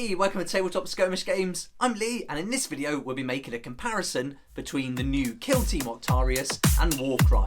Hey, welcome to Tabletop Skirmish Games. I'm Lee, and in this video we'll be making a comparison between the new Kill Team Octarius and Warcry.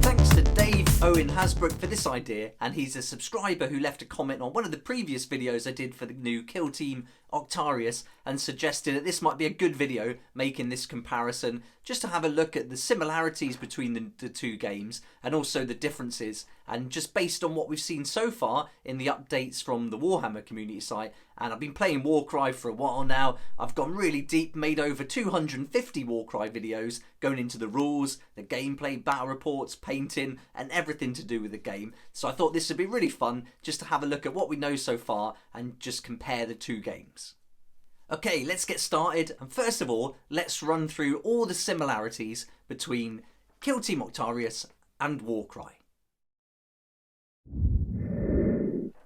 Thanks to Dave Owen Hasbrook for this idea, and he's a subscriber who left a comment on one of the previous videos I did for the new Kill Team Octarius and suggested that this might be a good video making this comparison, just to have a look at the similarities between the two games and also the differences, and just based on what we've seen so far in the updates from the Warhammer Community site. And I've been playing Warcry for a while now. I've gone really deep, made over 250 Warcry videos going into the rules, the gameplay, battle reports, painting and everything to do with the game. So I thought this would be really fun just to have a look at what we know so far and just compare the two games. Okay, let's get started, and first of all, let's run through all the similarities between Kill Team Octarius and Warcry.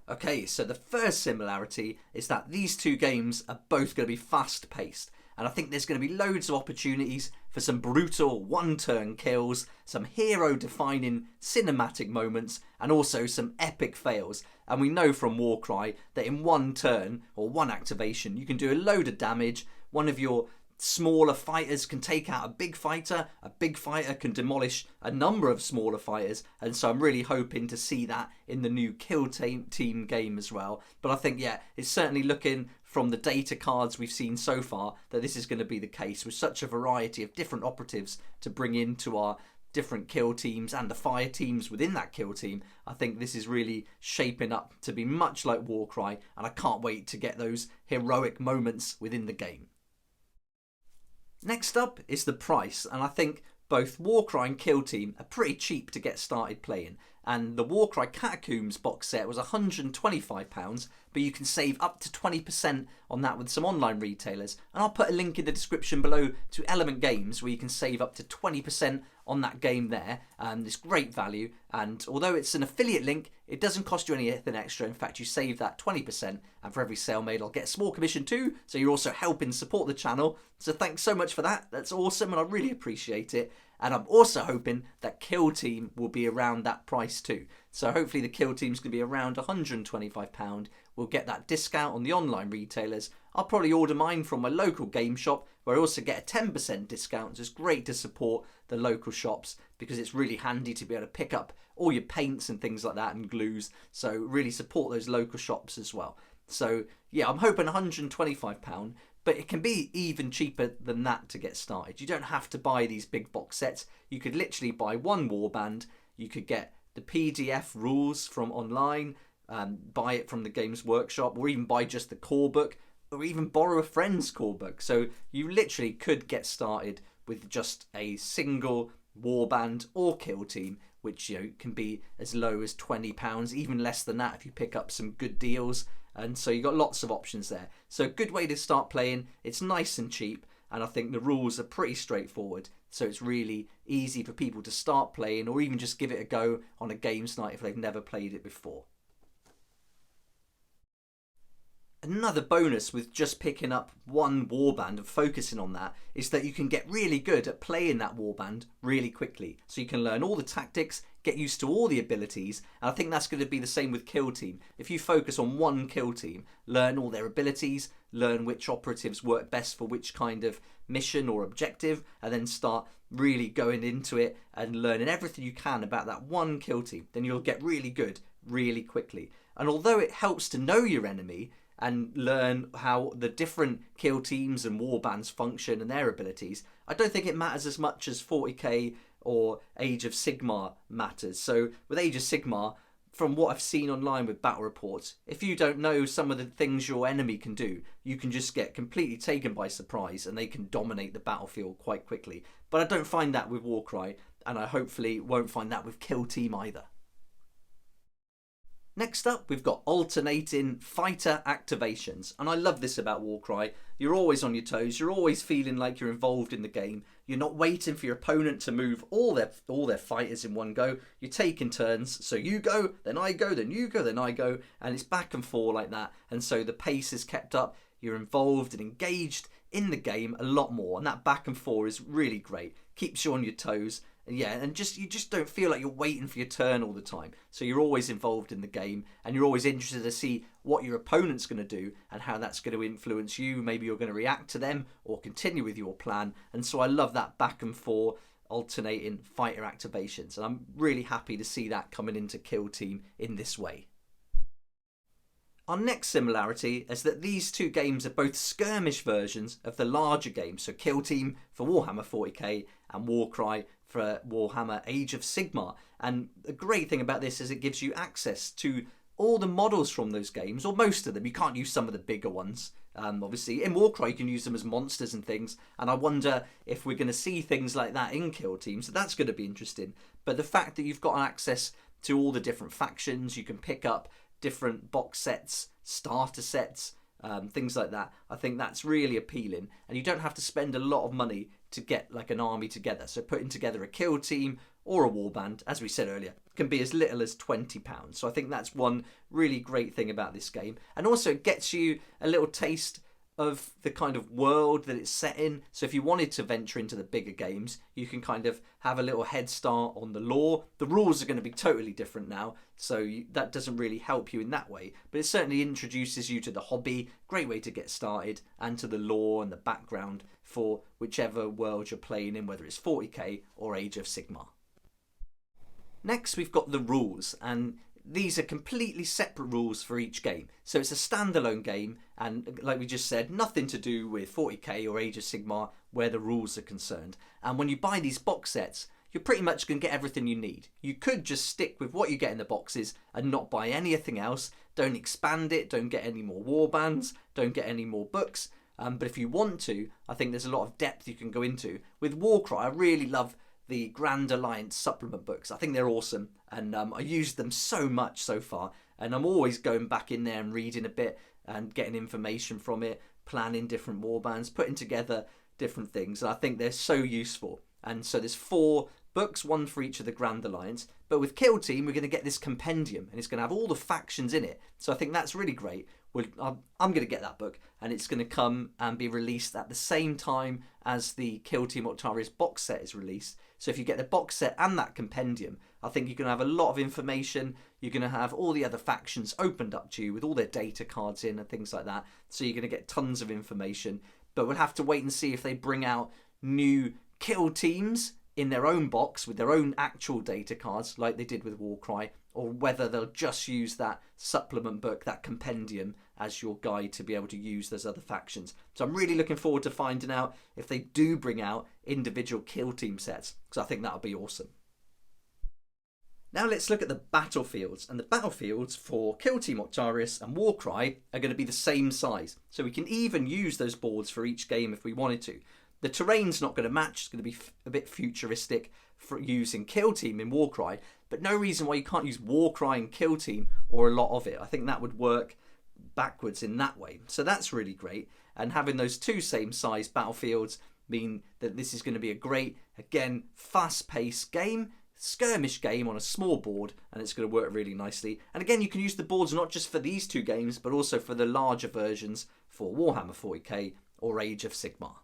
Okay, so the first similarity is that these two games are both going to be fast paced, and I think there's going to be loads of opportunities for some brutal one-turn kills, some hero-defining cinematic moments, and also some epic fails. And we know from Warcry that in one turn or one activation you can do a load of damage. One of your smaller fighters can take out a big fighter can demolish a number of smaller fighters, and so I'm really hoping to see that in the new Kill Team game as well. But I think, yeah, it's certainly looking from the data cards we've seen so far that this is going to be the case, with such a variety of different operatives to bring into our different kill teams and the fire teams within that kill team. I think this is really shaping up to be much like Warcry, and I can't wait to get those heroic moments within the game. Next up is the price, and I think both Warcry and Kill Team are pretty cheap to get started playing, and the Warcry Catacombs box set was £125, but you can save up to 20% on that with some online retailers, and I'll put a link in the description below to Element Games where you can save up to 20% on that game there. It's great value, and although it's an affiliate link, it doesn't cost you anything extra. In fact, you save that 20%, and for every sale made I'll get a small commission too, so you're also helping support the channel. So thanks so much for that. That's awesome, and I really appreciate it. And I'm also hoping that Kill Team will be around that price too. So hopefully the Kill Team's going to be around £125. We'll get that discount on the online retailers. I'll probably order mine from my local game shop, where I also get a 10% discount. So it's great to support the local shops, because it's really handy to be able to pick up all your paints and things like that and glues. So really support those local shops as well. So yeah, I'm hoping £125. But it can be even cheaper than that to get started. You don't have to buy these big box sets. You could literally buy one warband. You could get the PDF rules from online, buy it from the Games Workshop, or even buy just the core book, or even borrow a friend's core book. So you literally could get started with just a single warband or kill team, which, you know, can be as low as £20, even less than that if you pick up some good deals. And so you've got lots of options there. So a good way to start playing. It's nice and cheap, and I think the rules are pretty straightforward. So it's really easy for people to start playing, or even just give it a go on a games night if they've never played it before. Another bonus with just picking up one warband and focusing on that is that you can get really good at playing that warband really quickly. So you can learn all the tactics, get used to all the abilities, and I think that's going to be the same with Kill Team. If you focus on one kill team, learn all their abilities, learn which operatives work best for which kind of mission or objective, and then start really going into it and learning everything you can about that one kill team, then you'll get really good really quickly. And although it helps to know your enemy and learn how the different kill teams and warbands function and their abilities, I don't think it matters as much as 40k or Age of Sigmar matters. So with Age of Sigmar, from what I've seen online with battle reports, if you don't know some of the things your enemy can do, you can just get completely taken by surprise and they can dominate the battlefield quite quickly. But I don't find that with Warcry, and I hopefully won't find that with Kill Team either. Next up, we've got alternating fighter activations, and I love this about Warcry. You're always on your toes, you're always feeling like you're involved in the game. You're not waiting for your opponent to move all their fighters in one go. You're taking turns, so you go, then I go, then you go, then I go, and it's back and forth like that. And so the pace is kept up, you're involved and engaged in the game a lot more, and that back and forth is really great. Keeps you on your toes, Yeah, and you just don't feel like you're waiting for your turn all the time. So you're always involved in the game, and you're always interested to see what your opponent's going to do and how that's going to influence you. Maybe you're going to react to them or continue with your plan. And so I love that back and forth alternating fighter activations, and I'm really happy to see that coming into Kill Team in this way. Our next similarity is that these two games are both skirmish versions of the larger game. So Kill Team for Warhammer 40k and Warcry for Warhammer Age of Sigmar. And the great thing about this is it gives you access to all the models from those games, or most of them. You can't use some of the bigger ones. Obviously, in Warcry you can use them as monsters and things. And I wonder if we're going to see things like that in Kill Team. So that's going to be interesting. But the fact that you've got access to all the different factions, you can pick up different box sets, starter sets, things like that. I think that's really appealing, and you don't have to spend a lot of money to get like an army together. So putting together a Kill Team or a warband, as we said earlier, can be as little as £20. So I think that's one really great thing about this game, and also it gets you a little taste of the kind of world that it's set in. So if you wanted to venture into the bigger games, you can kind of have a little head start on the lore. The rules are going to be totally different now, so that doesn't really help you in that way, but it certainly introduces you to the hobby. Great way to get started, and to the lore and the background for whichever world you're playing in, whether it's 40k or Age of Sigmar. Next we've got the rules, and these are completely separate rules for each game. So it's a standalone game, and like we just said, nothing to do with 40k or Age of Sigmar where the rules are concerned. And when you buy these box sets, you're pretty much going to get everything you need. You could just stick with what you get in the boxes and not buy anything else. Don't expand it, don't get any more warbands, don't get any more books. But if you want to, I think there's a lot of depth you can go into. With Warcry, I really love the Grand Alliance supplement books. I think they're awesome, and I used them so much so far, and I'm always going back in there and reading a bit and getting information from it, planning different warbands, putting together different things, and I think they're so useful. And so there's 4 books, one for each of the Grand Alliance, but with Kill Team we're going to get this compendium, and it's going to have all the factions in it, so I think that's really great. I'm going to get that book, and it's going to come and be released at the same time as the Kill Team Octarius box set is released. So if you get the box set and that compendium, I think you're going to have a lot of information. You're going to have all the other factions opened up to you with all their data cards in and things like that. So you're going to get tons of information. But we'll have to wait and see if they bring out new kill teams in their own box with their own actual data cards like they did with Warcry, or whether they'll just use that supplement book, that compendium, as your guide to be able to use those other factions. So I'm really looking forward to finding out if they do bring out individual kill team sets, because I think that'll be awesome. Now let's look at the battlefields, and the battlefields for Kill Team Octarius and Warcry are going to be the same size, so we can even use those boards for each game if we wanted to. The terrain's not going to match, it's going to be a bit futuristic for using Kill Team in Warcry, but no reason why you can't use Warcry and Kill Team, or a lot of it. I think that would work backwards in that way, so that's really great. And having those 2 same size battlefields mean that this is going to be a great, again, fast-paced game, skirmish game on a small board, and it's going to work really nicely. And again, you can use the boards not just for these 2 games, but also for the larger versions for Warhammer 40k or Age of Sigmar.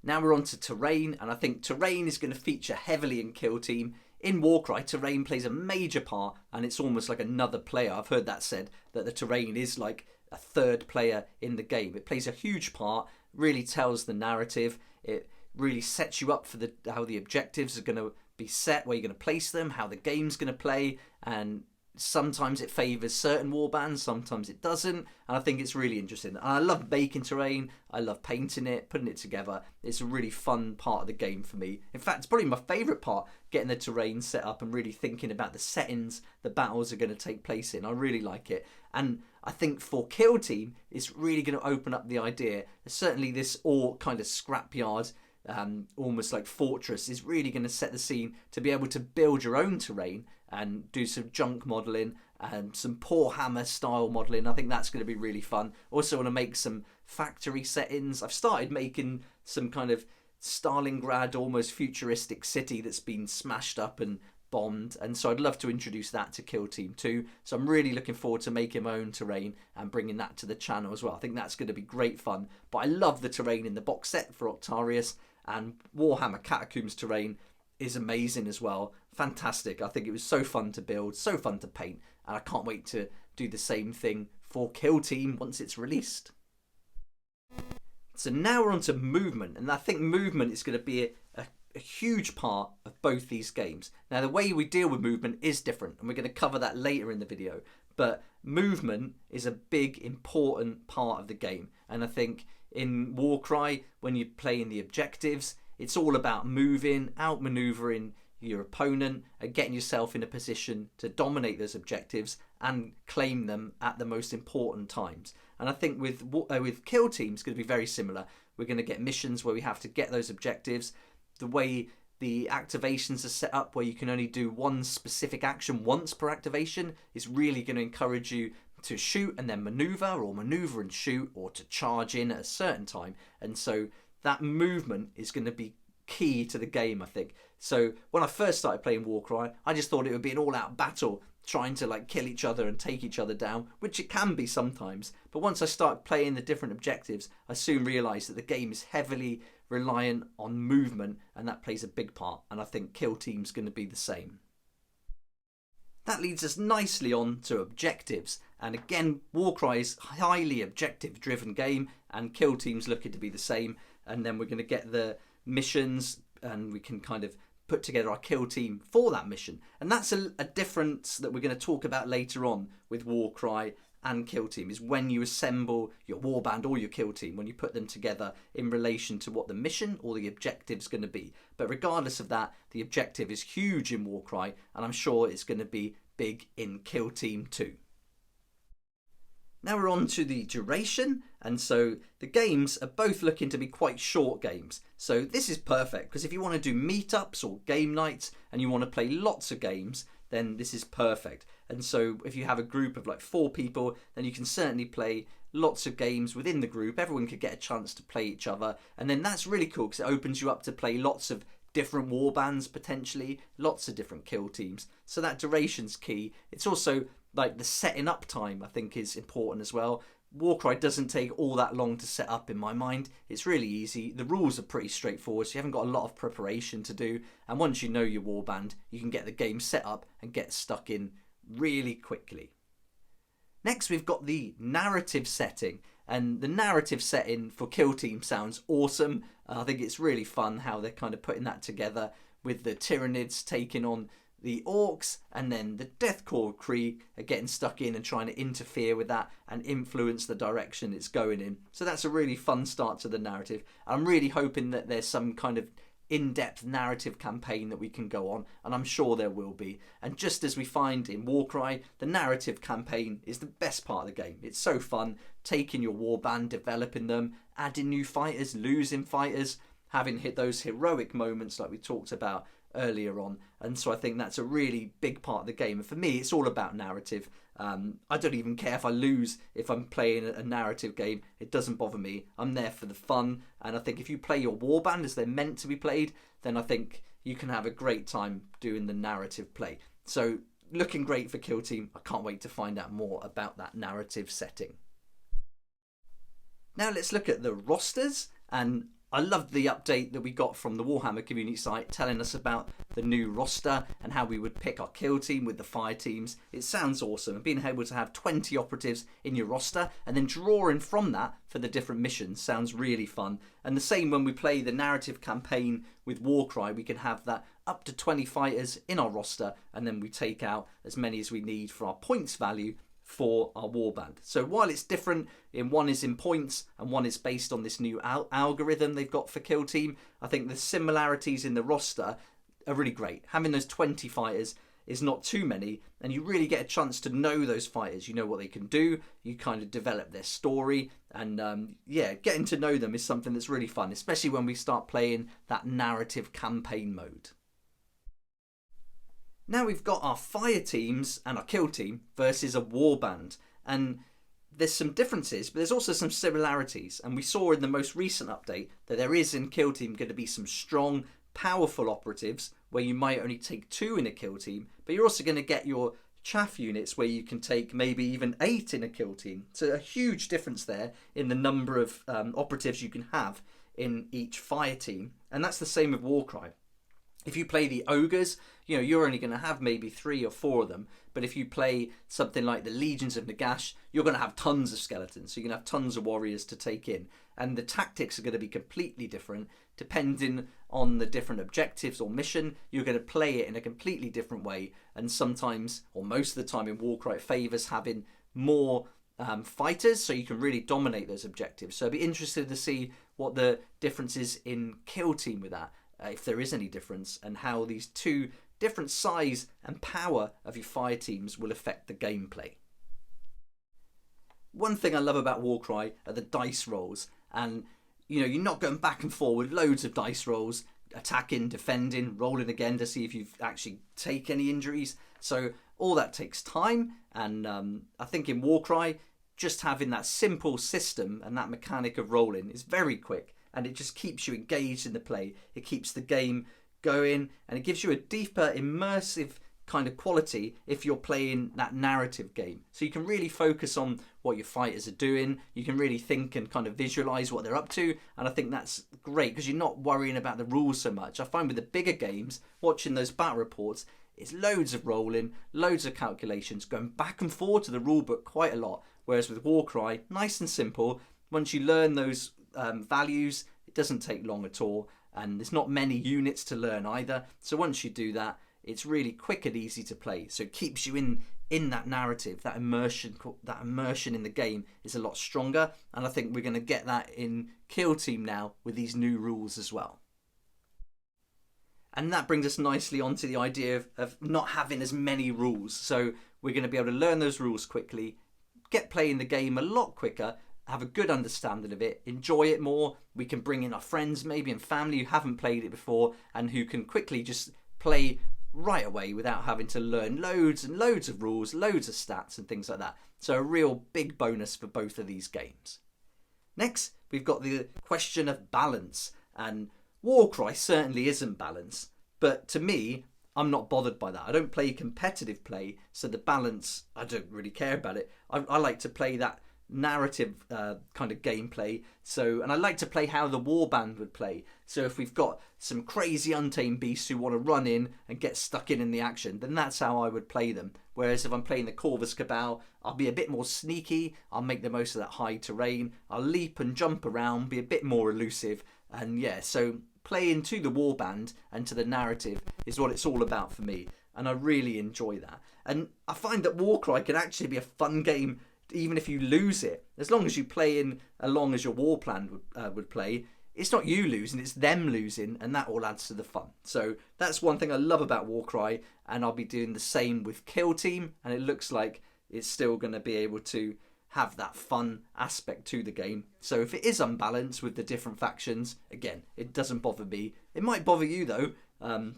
Now we're on to terrain, and I think terrain is going to feature heavily in Kill Team. In Warcry, terrain plays a major part, and it's almost like another player. I've heard that said, that the terrain is like a 3rd player in the game. It plays a huge part, really tells the narrative. It really sets you up for how the objectives are going to be set, where you're going to place them, how the game's going to play, and sometimes it favours certain warbands, sometimes it doesn't, and I think it's really interesting. And I love making terrain, I love painting it, putting it together. It's a really fun part of the game for me. In fact, it's probably my favourite part, getting the terrain set up and really thinking about the settings the battles are going to take place in. I really like it, and I think for Kill Team it's really going to open up the idea. Certainly this all kind of scrapyard, almost like fortress, is really going to set the scene to be able to build your own terrain and do some junk modelling and some poor hammer style modelling. I think that's going to be really fun. Also want to make some factory settings. I've started making some kind of Stalingrad almost futuristic city that's been smashed up and bombed, and so I'd love to introduce that to Kill Team too. So I'm really looking forward to making my own terrain and bringing that to the channel as well. I think that's going to be great fun. But I love the terrain in the box set for Octarius, and Warhammer Catacombs terrain is amazing as well. Fantastic. I think it was so fun to build, so fun to paint, and I can't wait to do the same thing for Kill Team once it's released. So now we're on to movement, and I think movement is going to be a huge part of both these games. Now, the way we deal with movement is different, and we're going to cover that later in the video, but movement is a big, important part of the game. And I think in Warcry, when you're playing the objectives, it's all about moving, outmaneuvering your opponent and getting yourself in a position to dominate those objectives and claim them at the most important times. And I think with Kill Team, it's going to be very similar. We're going to get missions where we have to get those objectives. The way the activations are set up, where you can only do one specific action once per activation, is really going to encourage you to shoot and then maneuver, or maneuver and shoot, or to charge in at a certain time. And so that movement is going to be key to the game, I think. So when I first started playing Warcry, I just thought it would be an all-out battle, trying to like kill each other and take each other down, which it can be sometimes. But once I started playing the different objectives, I soon realised that the game is heavily reliant on movement, and that plays a big part. And I think Kill Team's going to be the same. That leads us nicely on to objectives. And again, Warcry is a highly objective-driven game, and Kill Team's looking to be the same. And then we're going to get the missions, and we can kind of put together our Kill Team for that mission. And that's a difference that we're going to talk about later on with Warcry and Kill Team, is when you assemble your warband or your Kill Team, when you put them together in relation to what the mission or the objective is going to be. But regardless of that, the objective is huge in Warcry, and I'm sure it's going to be big in Kill Team too. Now we're on to the duration, and so the games are both looking to be quite short games. So this is perfect, because if you want to do meetups or game nights and you want to play lots of games, then this is perfect. And so if you have a group of like 4 people, then you can certainly play lots of games within the group. Everyone could get a chance to play each other, and then that's really cool because it opens you up to play lots of different warbands, potentially lots of different Kill Teams. So that duration's key. It's also like the setting up time, I think, is important as well. Warcry doesn't take all that long to set up in my mind. It's really easy. The rules are pretty straightforward, so you haven't got a lot of preparation to do. And once you know your warband, you can get the game set up and get stuck in really quickly. Next, we've got the narrative setting. And the narrative setting for Kill Team sounds awesome. I think it's really fun how they're kind of putting that together, with the Tyranids taking on the Orcs, and then the Deathcore Kree are getting stuck in and trying to interfere with that and influence the direction it's going in. So that's a really fun start to the narrative. I'm really hoping that there's some kind of in-depth narrative campaign that we can go on, and I'm sure there will be. And just as we find in Warcry, the narrative campaign is the best part of the game. It's so fun, taking your warband, developing them, adding new fighters, losing fighters, having hit those heroic moments like we talked about earlier on. And so I think that's a really big part of the game. And for me, it's all about narrative. I don't even care if I lose if I'm playing a narrative game. It doesn't bother me. I'm there for the fun. And I think if you play your warband as they're meant to be played, then I think you can have a great time doing the narrative play. So looking great for Kill Team. I can't wait to find out more about that narrative setting. Now let's look at the rosters. And I loved the update that we got from the Warhammer Community site telling us about the new roster and how we would pick our Kill Team with the fire teams. It sounds awesome, and being able to have 20 operatives in your roster and then drawing from that for the different missions sounds really fun. And the same when we play the narrative campaign with Warcry, we can have that up to 20 fighters in our roster, and then we take out as many as we need for our points value for our warband. So while it's different, one is in points and one is based on this new algorithm they've got for Kill Team, I think the similarities in the roster are really great. Having those 20 fighters is not too many, and you really get a chance to know those fighters. You know what they can do, you kind of develop their story, and yeah, getting to know them is something that's really fun, especially when we start playing that narrative campaign mode. Now we've got our fire teams and our Kill Team versus a warband, and there's some differences, but there's also some similarities. And we saw in the most recent update that there is in Kill Team going to be some strong, powerful operatives where you might only take 2 in a Kill Team, but you're also going to get your chaff units where you can take maybe even 8 in a Kill Team. So a huge difference there in the number of operatives you can have in each fire team, and that's the same with Warcry. If you play the ogres, you know, you're only going to have maybe 3 or 4 of them. But if you play something like the Legions of Nagash, you're going to have tons of skeletons. So you're going to have tons of warriors to take in. And the tactics are going to be completely different depending on the different objectives or mission. You're going to play it in a completely different way. And sometimes, or most of the time in Warcry, it favours having more fighters, so you can really dominate those objectives. So I'd be interested to see what the difference is in Kill Team with that. If there is any difference, and how these two different size and power of your fire teams will affect the gameplay. One thing I love about Warcry are the dice rolls, and you know, you're not going back and forth with loads of dice rolls, attacking, defending, rolling again to see if you've actually take any injuries. So all that takes time, and I think in Warcry, just having that simple system and that mechanic of rolling is very quick. And it just keeps you engaged in the play. It keeps the game going, and it gives you a deeper, immersive kind of quality if you're playing that narrative game. So you can really focus on what your fighters are doing. You can really think and kind of visualize what they're up to. And I think that's great because you're not worrying about the rules so much. I find with the bigger games, watching those battle reports, it's loads of rolling, loads of calculations, going back and forth to the rule book quite a lot. Whereas with Warcry, nice and simple. Once you learn those values, it doesn't take long at all, and there's not many units to learn either. So once you do that, it's really quick and easy to play. So it keeps you in that narrative, that immersion in the game is a lot stronger. And I think we're going to get that in Kill Team now with these new rules as well. And that brings us nicely onto the idea of not having as many rules. So we're going to be able to learn those rules quickly, get playing the game a lot quicker, have a good understanding of it, enjoy it more. We can bring in our friends, maybe and family who haven't played it before and who can quickly just play right away without having to learn loads and loads of rules, loads of stats and things like that. So a real big bonus for both of these games. Next, we've got the question of balance, and Warcry certainly isn't balanced, but to me, I'm not bothered by that. I don't play competitive play, so the balance, I don't really care about it. I like to play that narrative kind of gameplay, and I like to play how the warband would play. So if we've got some crazy untamed beasts who want to run in and get stuck in the action, then that's how I would play them. Whereas if I'm playing the Corvus Cabal, I'll be a bit more sneaky, I'll make the most of that high terrain, I'll leap and jump around, be a bit more elusive, and yeah, so playing to the warband and to the narrative is what it's all about for me, and I really enjoy that. And I find that Warcry can actually be a fun game even if you lose it, as long as you play in along as your war plan would play. It's not you losing, it's them losing, and that all adds to the fun. So that's one thing I love about Warcry, and I'll be doing the same with Kill Team, and it looks like it's still going to be able to have that fun aspect to the game. So if it is unbalanced with the different factions, again, it doesn't bother me. It might bother you though,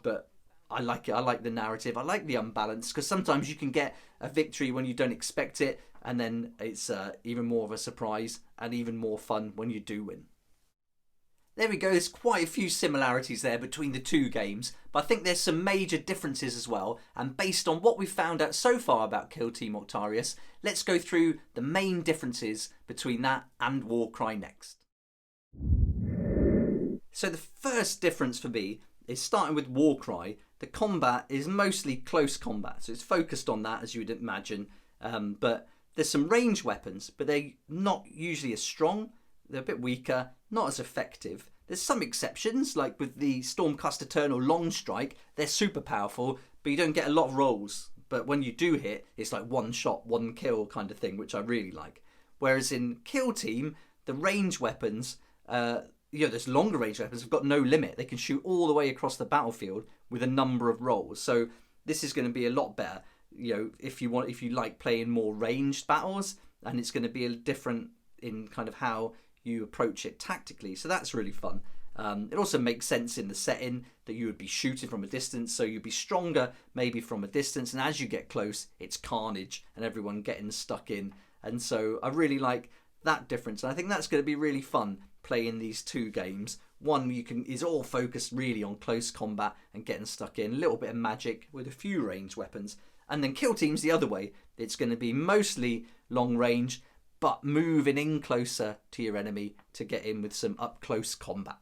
but I like it. I like the narrative. I like the unbalance, because sometimes you can get a victory when you don't expect it, and then it's even more of a surprise and even more fun when you do win. There we go, there's quite a few similarities there between the two games, but I think there's some major differences as well, and based on what we've found out so far about Kill Team Octarius, let's go through the main differences between that and Warcry next. So the first difference for me is starting with Warcry. The combat is mostly close combat, so it's focused on that, as you would imagine, but there's some ranged weapons, but they're not usually as strong, they're a bit weaker, not as effective. There's some exceptions, like with the Stormcast Eternal Long Strike, they're super powerful, but you don't get a lot of rolls. But when you do hit, it's like one shot, one kill kind of thing, which I really like. Whereas in Kill Team, the ranged weapons, those longer range weapons have got no limit. They can shoot all the way across the battlefield with a number of rolls. So this is going to be a lot better. If you like playing more ranged battles, and it's going to be different in kind of how you approach it tactically. So that's really fun. It also makes sense in the setting that you would be shooting from a distance, so you'd be stronger maybe from a distance, and as you get close, it's carnage and everyone getting stuck in. And so I really like that difference, and I think that's going to be really fun playing these two games. One is all focused really on close combat and getting stuck in, a little bit of magic with a few ranged weapons. And then Kill Team's the other way. It's going to be mostly long range, but moving in closer to your enemy to get in with some up close combat.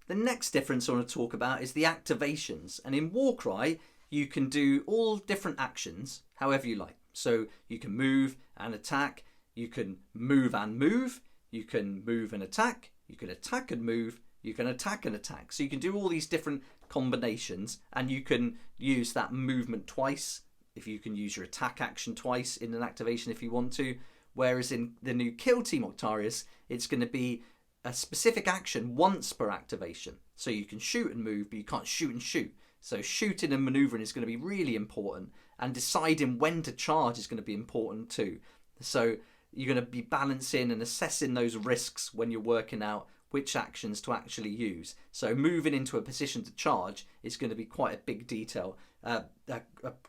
The next difference I want to talk about is the activations. And in Warcry, you can do all different actions however you like. So you can move and attack, you can move and move, you can move and attack, you can attack and move, you can attack and attack. So you can do all these different combinations, and you can use that movement twice. If you can use your attack action twice in an activation if you want to. Whereas in the new Kill Team Octarius, it's going to be a specific action once per activation. So you can shoot and move, but you can't shoot and shoot. So shooting and maneuvering is going to be really important, and deciding when to charge is going to be important too. So you're going to be balancing and assessing those risks when you're working out which actions to actually use. So moving into a position to charge is going to be quite a big detail,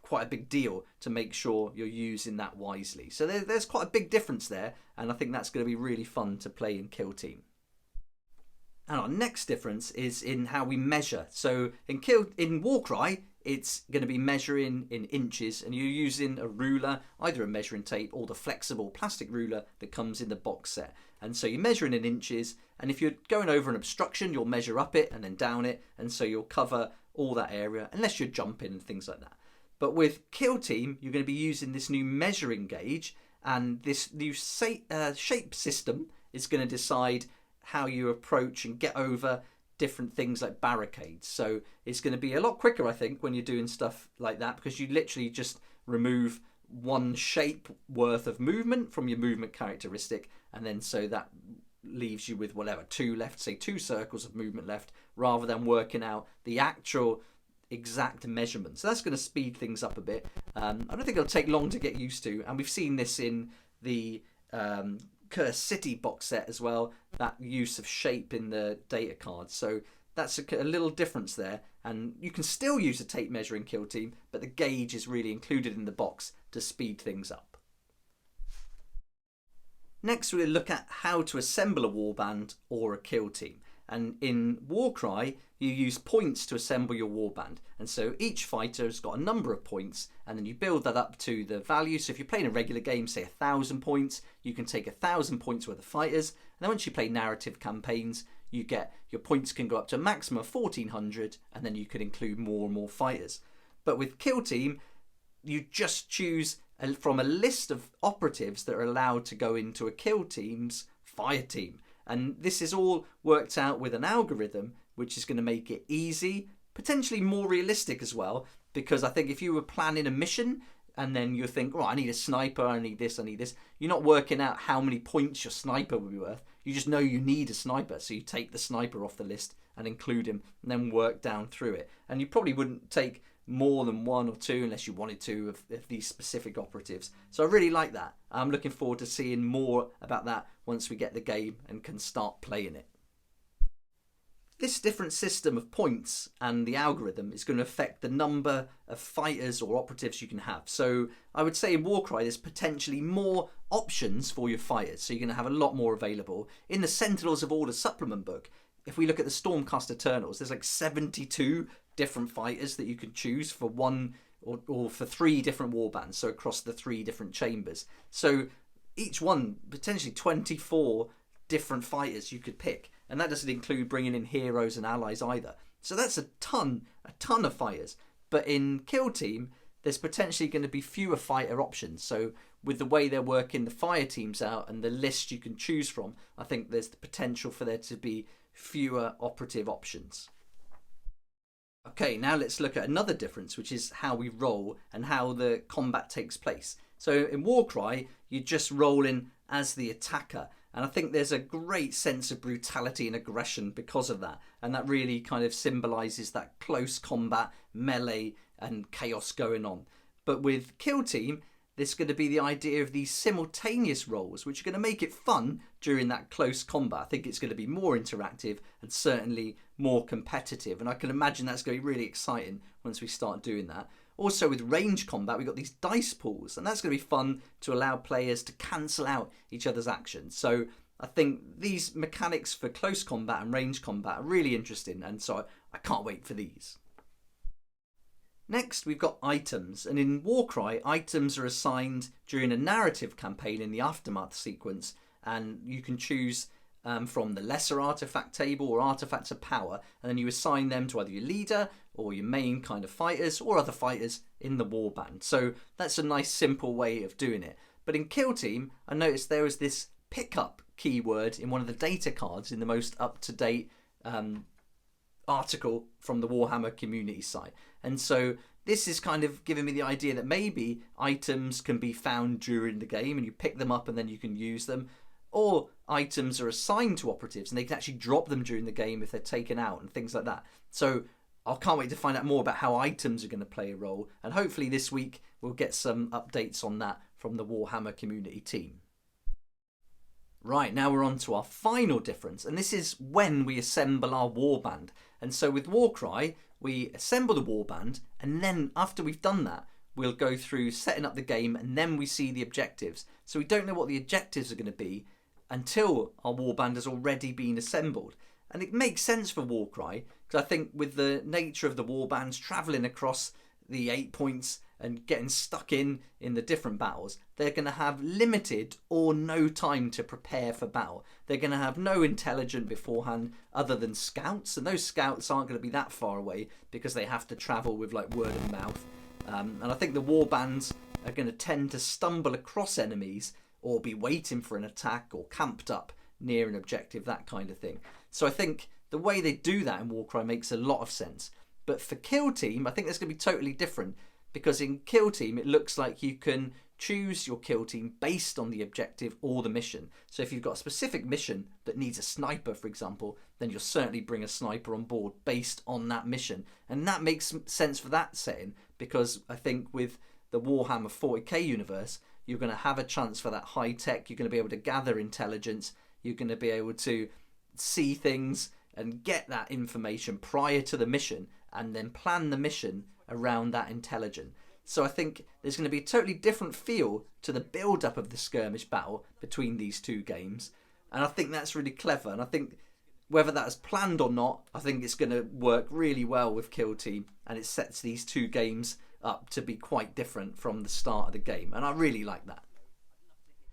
quite a big deal to make sure you're using that wisely. So there's quite a big difference there, and I think that's going to be really fun to play in Kill Team. And our next difference is in how we measure. So in Warcry, it's going to be measuring in inches, and you're using a ruler, either a measuring tape or the flexible plastic ruler that comes in the box set. And so you're measuring in inches, and if you're going over an obstruction, you'll measure up it and then down it, and so you'll cover all that area, unless you're jumping and things like that. But with Kill Team, you're going to be using this new measuring gauge, and this new shape system is going to decide how you approach and get over different things like barricades. So it's going to be a lot quicker, I think, when you're doing stuff like that, because you literally just remove one shape worth of movement from your movement characteristic, and then so that leaves you with whatever, say 2 circles of movement left, rather than working out the actual exact measurement. So that's going to speed things up a bit. I don't think it'll take long to get used to, and we've seen this in the Cursed City box set as well, that use of shape in the data cards. So that's a little difference there, and you can still use a tape measure in Kill Team, but the gauge is really included in the box to speed things up. Next we'll look at how to assemble a warband or a kill team. And in Warcry, you use points to assemble your warband. And so each fighter has got a number of points, and then you build that up to the value. So if you're playing a regular game, say 1,000 points, you can take 1,000 points worth of fighters. And then once you play narrative campaigns, you get your points can go up to a maximum of 1,400, and then you can include more and more fighters. But with Kill Team, you just choose from a list of operatives that are allowed to go into a Kill Team's fire team. And this is all worked out with an algorithm, which is going to make it easy, potentially more realistic as well. Because I think if you were planning a mission and then you think, oh, I need a sniper, I need this, you're not working out how many points your sniper will be worth. You just know you need a sniper. So you take the sniper off the list and include him, and then work down through it. And you probably wouldn't take more than 1 or 2 unless you wanted to of these specific operatives. So I really like that. I'm looking forward to seeing more about that once we get the game and can start playing it. This different system of points and the algorithm is going to affect the number of fighters or operatives you can have. So I would say in Warcry there's potentially more options for your fighters, so you're going to have a lot more available. In the Sentinels of Order supplement book, if we look at the Stormcast Eternals, there's like 72 different fighters that you can choose for one or for 3 different warbands, so across the 3 different chambers. So each one, potentially 24 different fighters you could pick, and that doesn't include bringing in heroes and allies either. So that's a ton of fighters. But in Kill Team, there's potentially going to be fewer fighter options. So with the way they're working the fire teams out and the list you can choose from, I think there's the potential for there to be fewer operative options. Okay, now let's look at another difference, which is how we roll and how the combat takes place. So in Warcry, you're just rolling as the attacker. And I think there's a great sense of brutality and aggression because of that. And that really kind of symbolises that close combat, melee and chaos going on. But with Kill Team, there's going to be the idea of these simultaneous rolls, which are going to make it fun during that close combat. I think it's going to be more interactive and certainly more competitive. And I can imagine that's going to be really exciting once we start doing that. Also with range combat, we've got these dice pools, and that's going to be fun to allow players to cancel out each other's actions. So I think these mechanics for close combat and range combat are really interesting, and so I can't wait for these. Next, we've got items, and in Warcry, items are assigned during a narrative campaign in the Aftermath sequence, and you can choose from the lesser artifact table or artifacts of power, and then you assign them to either your leader or your main kind of fighters or other fighters in the warband. So that's a nice simple way of doing it. But in Kill Team, I noticed there was this pickup keyword in one of the data cards in the most up-to-date article from the Warhammer Community site. And so this is kind of giving me the idea that maybe items can be found during the game and you pick them up and then you can use them, or items are assigned to operatives and they can actually drop them during the game if they're taken out and things like that. So I can't wait to find out more about how items are going to play a role, and hopefully this week we'll get some updates on that from the Warhammer Community team. Right, now we're on to our final difference, and this is when we assemble our warband. And so with Warcry, we assemble the warband, and then after we've done that, we'll go through setting up the game, and then we see the objectives. So we don't know what the objectives are going to be until our warband has already been assembled. And it makes sense for Warcry, because I think with the nature of the warbands travelling across the 8 points and getting stuck in the different battles, they're going to have limited or no time to prepare for battle. They're going to have no intelligence beforehand other than scouts, and those scouts aren't going to be that far away because they have to travel with like word of mouth. And I think the warbands are going to tend to stumble across enemies or be waiting for an attack or camped up near an objective, that kind of thing. So I think the way they do that in Warcry makes a lot of sense. But for Kill Team, I think that's going to be totally different, because in Kill Team it looks like you can choose your kill team based on the objective or the mission. So if you've got a specific mission that needs a sniper, for example, then you'll certainly bring a sniper on board based on that mission. And that makes sense for that setting, because I think with the Warhammer 40k universe, you're going to have a chance for that high tech. You're going to be able to gather intelligence. You're going to be able to see things and get that information prior to the mission, and then plan the mission around that intelligence. So I think there's going to be a totally different feel to the build-up of the skirmish battle between these two games. And I think that's really clever. And I think whether that's planned or not, I think it's going to work really well with Kill Team. And it sets these two games up to be quite different from the start of the game. And I really like that.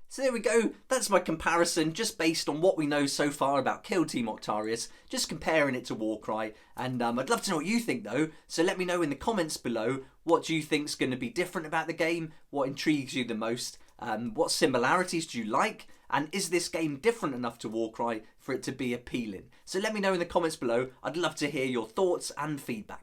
So there we go, that's my comparison just based on what we know so far about Kill Team Octarius, just comparing it to Warcry. And I'd love to know what you think though, so let me know in the comments below what do you think's going to be different about the game, what intrigues you the most, what similarities do you like, and is this game different enough to Warcry for it to be appealing? So let me know in the comments below, I'd love to hear your thoughts and feedback.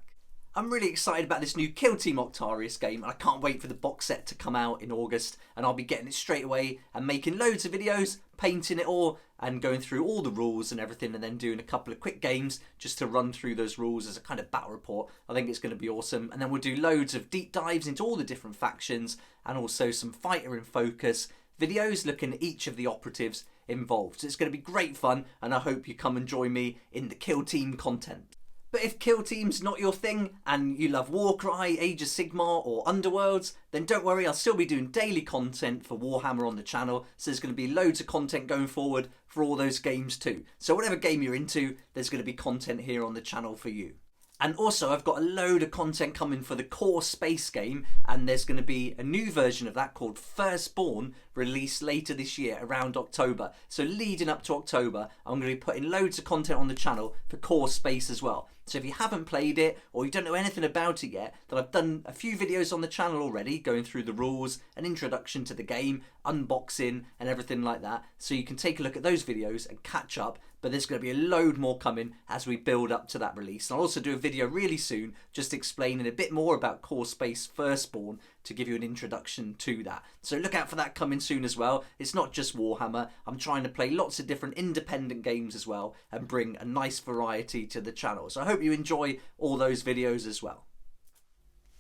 I'm really excited about this new Kill Team Octarius game, and I can't wait for the box set to come out in August, and I'll be getting it straight away and making loads of videos, painting it all and going through all the rules and everything, and then doing a couple of quick games just to run through those rules as a kind of battle report. I think it's going to be awesome, and then we'll do loads of deep dives into all the different factions and also some fighter in focus videos looking at each of the operatives involved. So it's going to be great fun, and I hope you come and join me in the Kill Team content. But if Kill Team's not your thing and you love Warcry, Age of Sigmar or Underworlds, then don't worry, I'll still be doing daily content for Warhammer on the channel, so there's going to be loads of content going forward for all those games too. So whatever game you're into, there's going to be content here on the channel for you. And also I've got a load of content coming for the core space game, and there's going to be a new version of that called Firstborn released later this year around October. So leading up to October, I'm going to be putting loads of content on the channel for core space as well. So if you haven't played it or you don't know anything about it yet, then I've done a few videos on the channel already going through the rules, an introduction to the game, unboxing and everything like that. So you can take a look at those videos and catch up. But there's going to be a load more coming as we build up to that release. And I'll also do a video really soon just explaining a bit more about Core Space Firstborn to give you an introduction to that. So look out for that coming soon as well. It's not just Warhammer. I'm trying to play lots of different independent games as well and bring a nice variety to the channel. So I hope you enjoy all those videos as well.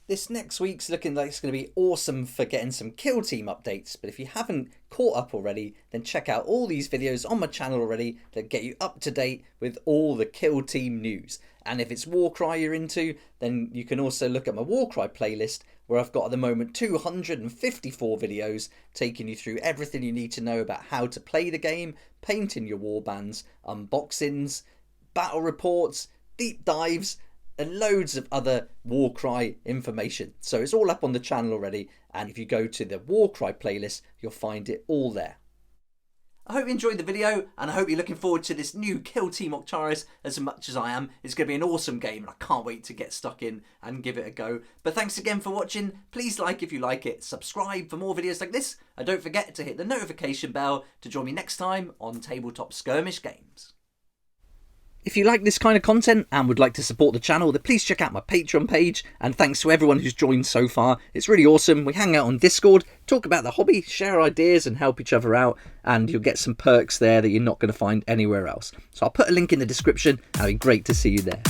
This next week's looking like it's going to be awesome for getting some Kill Team updates, but if you haven't caught up already, then check out all these videos on my channel already that get you up to date with all the Kill Team news. And if it's Warcry you're into, then you can also look at my Warcry playlist, where I've got at the moment 254 videos taking you through everything you need to know about how to play the game, painting your warbands, unboxings, battle reports, deep dives, and loads of other Warcry information. So it's all up on the channel already, and if you go to the Warcry playlist, you'll find it all there. I hope you enjoyed the video, and I hope you're looking forward to this new Kill Team Octarius as much as I am. It's going to be an awesome game, and I can't wait to get stuck in and give it a go. But thanks again for watching. Please like if you like it, subscribe for more videos like this, and don't forget to hit the notification bell to join me next time on Tabletop Skirmish Games. If you like this kind of content and would like to support the channel, then please check out my Patreon page, and thanks to everyone who's joined so far. It's really awesome. We hang out on Discord, talk about the hobby, share ideas and help each other out, and you'll get some perks there that you're not going to find anywhere else. So I'll put a link in the description, and it'd be great to see you there.